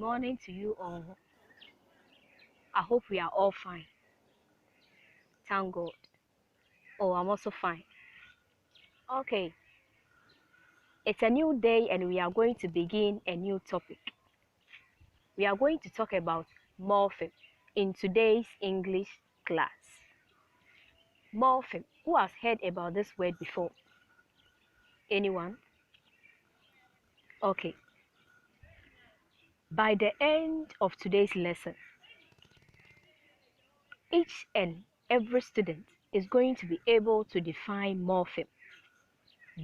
morning to you all. I hope we are all fine. Thank God. Oh, I'm also fine. Okay, it's a new day and we are going to begin a new topic. We are going to talk about morpheme in today's English class. Morpheme. Who has heard about this word before? Anyone? Okay. By the end of today's lesson, each and every student is going to be able to define morpheme,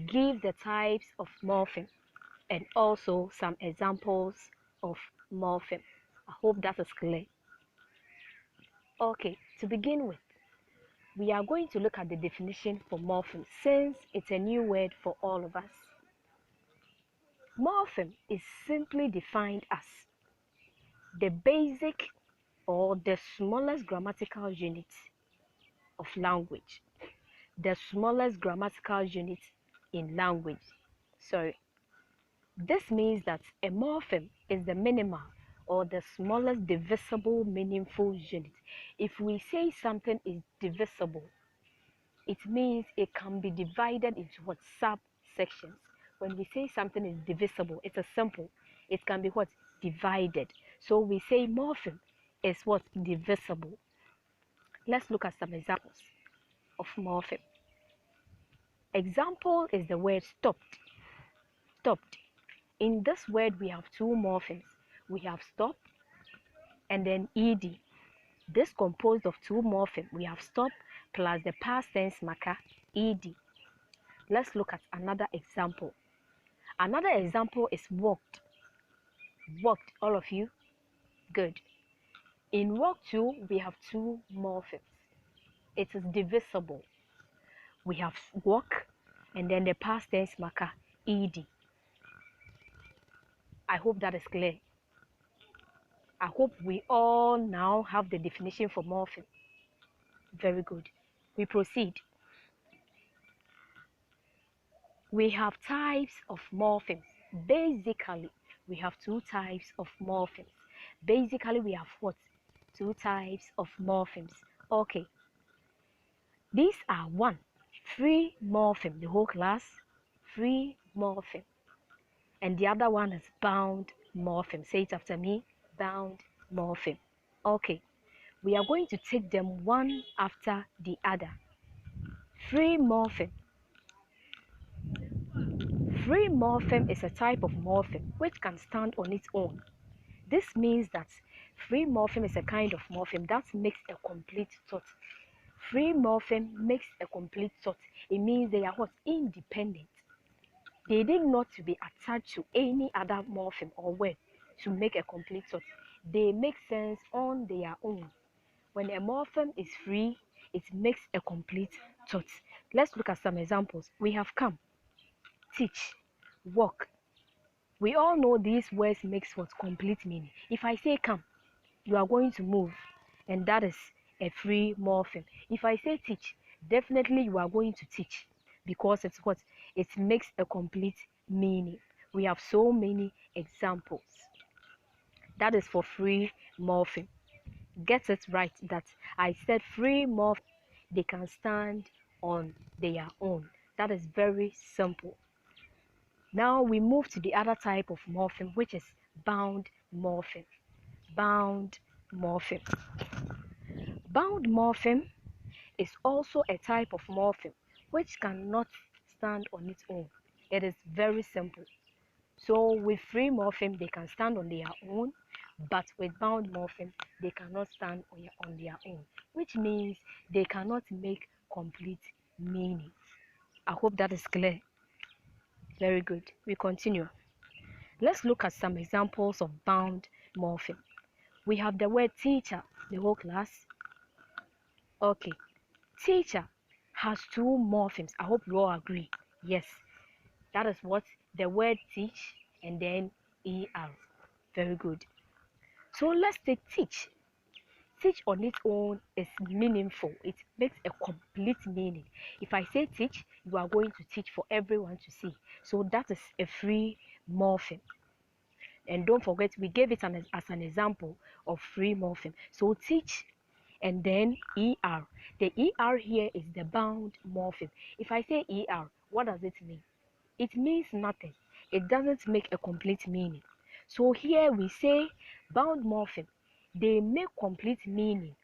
give the types of morpheme, and also some examples of morpheme. I hope that is clear. Okay, to begin with, we are going to look at the definition for morpheme since it's a new word for all of us. Morpheme is simply defined as the basic or the smallest grammatical unit of language. The smallest grammatical unit in language. Sorry. This means that a morpheme is the minimal or the smallest divisible meaningful unit. If we say something is divisible, it means it can be divided into what? Subsections. When we say something is divisible, it's a simple. It can be what? Divided. So we say morpheme is what? Divisible. Let's look at some examples of morpheme. Example is the word stopped. Stopped. In this word, we have two morphemes. We have stop and then ed. This composed of two morphemes. We have stop plus the past tense marker ed. Let's look at another example. Another example is walked. Walked, all of you? Good. In walk two, we have two morphemes. It is divisible. We have walk and then the past tense marker ed. I hope that is clear. I hope we all now have the definition for morpheme. Very good. We proceed. We have types of morphemes. Basically, we have two types of morphemes. Basically, we have what? Two types of morphemes. Okay. These are one, free morpheme, the whole class, free morpheme. And the other one is bound morpheme. Say it after me, bound morpheme. Okay. We are going to take them one after the other. Free morpheme. Free morpheme is a type of morpheme which can stand on its own. This means that free morpheme is a kind of morpheme that makes a complete thought. Free morpheme makes a complete thought. It means they are what? Independent. They need not to be attached to any other morpheme or word to make a complete thought. They make sense on their own. When a morpheme is free, it makes a complete thought. Let's look at some examples. We have come, teach, walk. We all know these words makes what? Complete meaning. If I say come, you are going to move, and that is a free morpheme. If I say teach, definitely you are going to teach because it's what? It makes a complete meaning. We have so many examples. That is for free morpheme. Get it right that I said free morpheme. They can stand on their own. That is very simple. Now we move to the other type of morpheme, which is bound morpheme. Bound morpheme. Bound morpheme is also a type of morpheme which cannot stand on its own. It is very simple. So with free morpheme, they can stand on their own, but with bound morpheme, they cannot stand on their own, which means they cannot make complete meaning. I hope that is clear. Very good. We continue. Let's look at some examples of bound morpheme. We have the word teacher, the whole class. Okay. Teacher has two morphemes. I hope you all agree. Yes. That is what the word teach and then er. Very good. So let's take teach. Teach on its own is meaningful. It makes a complete meaning. If I say teach, you are going to teach for everyone to see. So that is a free morpheme. And don't forget, we gave it as an example of free morpheme. So teach and then ER. The ER here is the bound morpheme. If I say ER, what does it mean? It means nothing. It doesn't make a complete meaning. So here we say bound morpheme. They make complete meaning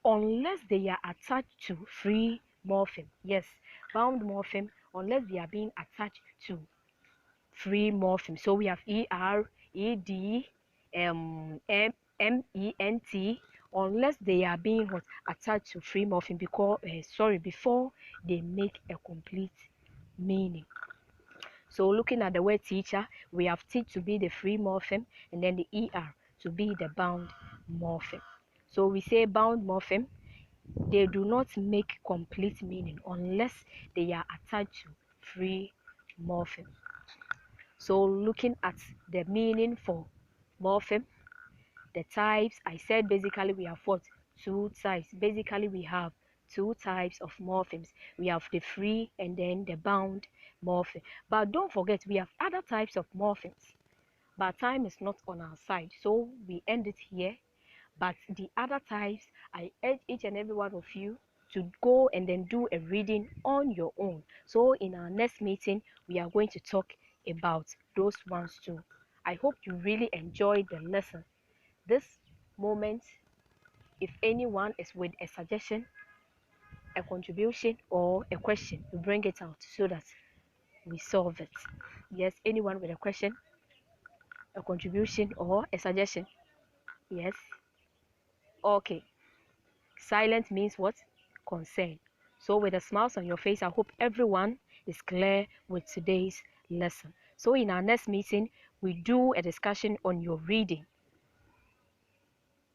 unless they are attached to free morpheme. Yes, bound morpheme unless they are being attached to free morpheme. So we have ER, ED, MENT, unless they are being attached to free morpheme before they make a complete meaning. So looking at the word teacher, we have T to be the free morpheme and then the ER to be the bound morpheme. So we say bound morpheme, they do not make complete meaning unless they are attached to free morpheme. So looking at the meaning for morpheme, the types, I said basically we have what? Two types. Basically we have two types of morphemes. We have the free and then the bound morpheme. But don't forget, we have other types of morphemes. But time is not on our side, so we end it here. But the other types, I urge each and every one of you to go and then do a reading on your own. So in our next meeting, we are going to talk about those ones too. I hope you really enjoyed the lesson. This moment, if anyone is with a suggestion, a contribution, or a question, we bring it out so that we solve it. Yes, anyone with a question, a contribution, or a suggestion? Yes. Okay. Silent means what? Concern. So with a smile on your face, I hope everyone is clear with today's lesson. So in our next meeting, we do a discussion on your reading.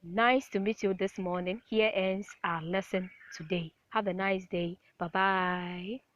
Nice to meet you this morning. Here ends our lesson today. Have a nice day. Bye-bye.